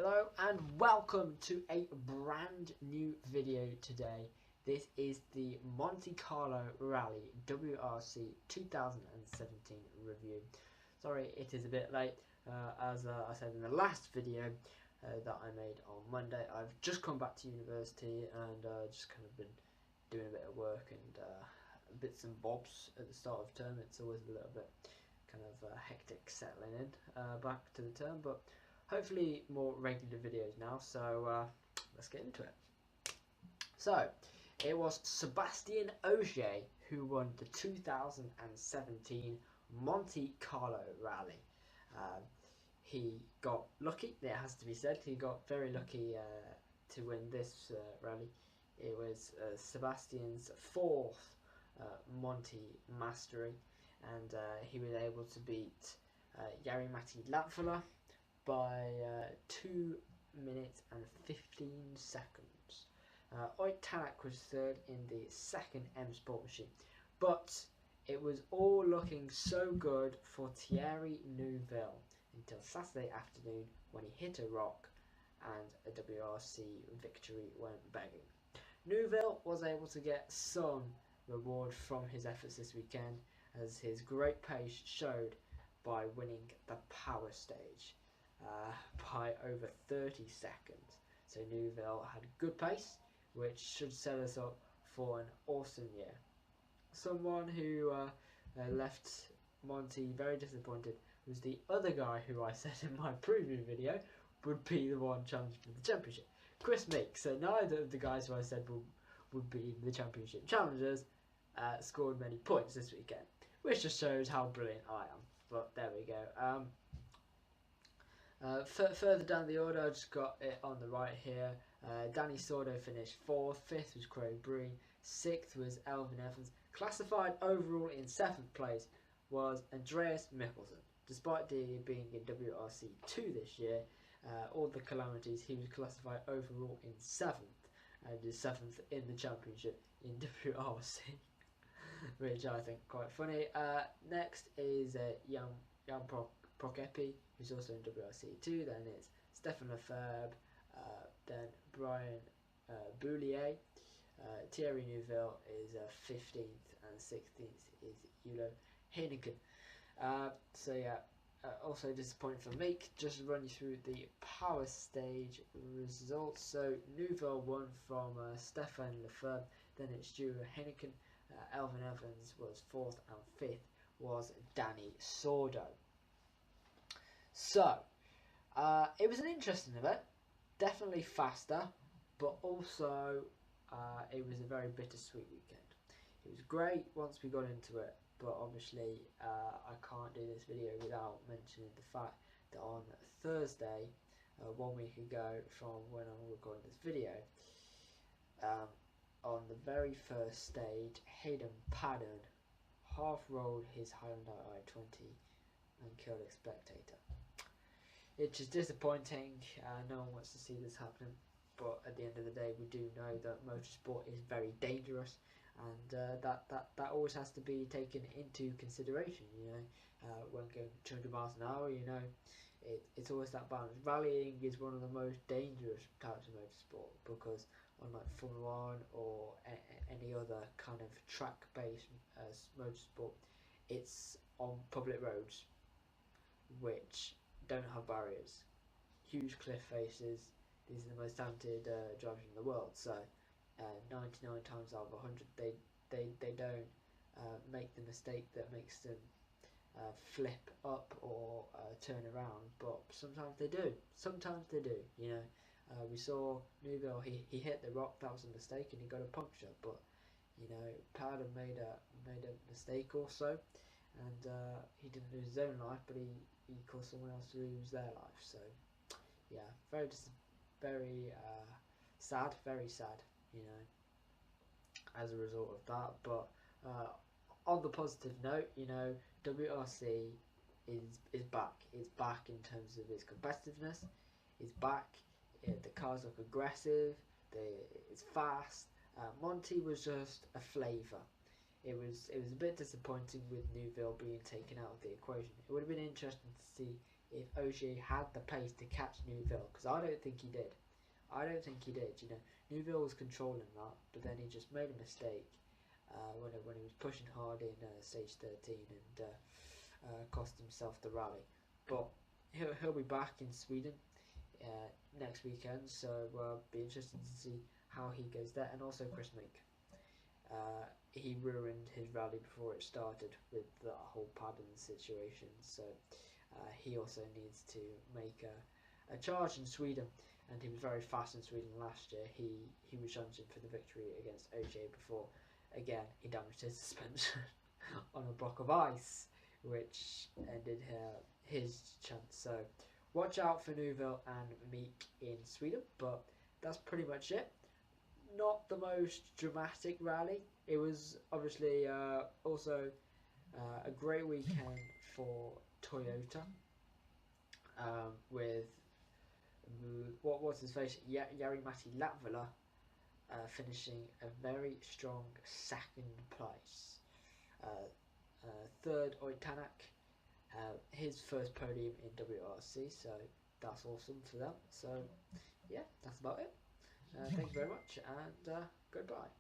Hello and welcome to a brand new video today. This is the Monte Carlo Rally WRC 2017 review. Sorry it is a bit late, as I said in the last video that I made on Monday. I've just come back to university and just kind of been doing a bit of work and bits and bobs at the start of term. It's always a little bit kind of hectic settling in back to the term, but hopefully more regular videos now, so let's get into it. So, it was Sebastian Ogier who won the 2017 Monte Carlo Rally. He got lucky, it has to be said. He got very lucky to win this rally. It was Sebastian's fourth Monte Mastery, and he was able to beat Jari-Matti Latvala by 2 minutes and 15 seconds. Oit Tanak was third in the second M Sport machine, but it was all looking so good for Thierry Neuville until Saturday afternoon when he hit a rock and a WRC victory went begging. Neuville was able to get some reward from his efforts this weekend, as his great pace showed by winning the power stage by over 30 seconds. So Neuville had good pace, which should set us up for an awesome year. Someone who left Monte very disappointed was the other guy who I said in my preview video would be the one challenging for the championship, Chris Meeks. So neither of the guys who I said would be the championship challengers scored many points this weekend, which just shows how brilliant I am. But there we go. Further down the order, I just got it on the right here. Danny Sordo finished 4th, 5th was Craig Breen, 6th was Elvin Evans. Classified overall in 7th place was Andreas Mikkelsen. Despite being in WRC 2 this year, all the calamities, he was classified overall in 7th, and is 7th in the championship in WRC, which I think quite funny. Next is Jan Prokepi, who's also in WRC 2. Then it's Stefan Lefebvre, then Brian Boulier. Thierry Neuville is 15th, and 16th is Ulo Heineken. So yeah, also disappointing for Meek. Just run you through the power stage results. So Neuville won from Stefan Lefebvre, then it's Ulo Heineken. Elvin Evans was 4th, and 5th was Danny Sordo. So, it was an interesting event, definitely faster, but also it was a very bittersweet weekend. It was great once we got into it, but obviously I can't do this video without mentioning the fact that on Thursday, 1 week ago from when I'm recording this video, on the very first stage, Hayden Paddon half-rolled his Hyundai i20 and killed a spectator. It's just disappointing. No one wants to see this happening, but at the end of the day, we do know that motorsport is very dangerous, and that always has to be taken into consideration. You know, when going 200 miles an hour, you know, it's always that balance. Rallying is one of the most dangerous types of motorsport, because unlike Formula 1 or any other kind of track-based motorsport, it's on public roads, which don't have barriers, huge cliff faces. These are the most talented drivers in the world, so 99 times out of 100 they don't make the mistake that makes them flip up or turn around, but sometimes they do, you know. We saw Neuville, he hit the rock, that was a mistake, and he got a puncture, but you know, Powder made a mistake also, and he didn't lose his own life, but he caused someone else to lose their life. So yeah, very sad, very sad, you know, as a result of that. But on the positive note, you know, WRC is back. It's back in terms of its competitiveness. It's back. The cars look aggressive. It's fast. Monte was just a flavour. It was a bit disappointing with Neuville being taken out of the equation. It would have been interesting to see if Ogier had the pace to catch Neuville, because I don't think he did. I don't think he did. You know, Neuville was controlling that, but then he just made a mistake when he was pushing hard in stage 13 and cost himself the rally. But he'll be back in Sweden next weekend, so be interesting to see how he goes there. And also Chris Mink. He ruined his rally before it started with the whole padding situation, so he also needs to make a charge in Sweden, and he was very fast in Sweden last year. He was challenging for the victory against Ogier before. Again, he damaged his suspension on a block of ice, which ended his chance. So watch out for Neuville and Meek in Sweden, but that's pretty much it. Not the most dramatic rally. It was obviously also a great weekend for Toyota with what was his face, Jari-Matti Latvala finishing a very strong second place. Third, Oitanak, his first podium in WRC, so that's awesome for them. So yeah, that's about it. Thank you very much, and goodbye.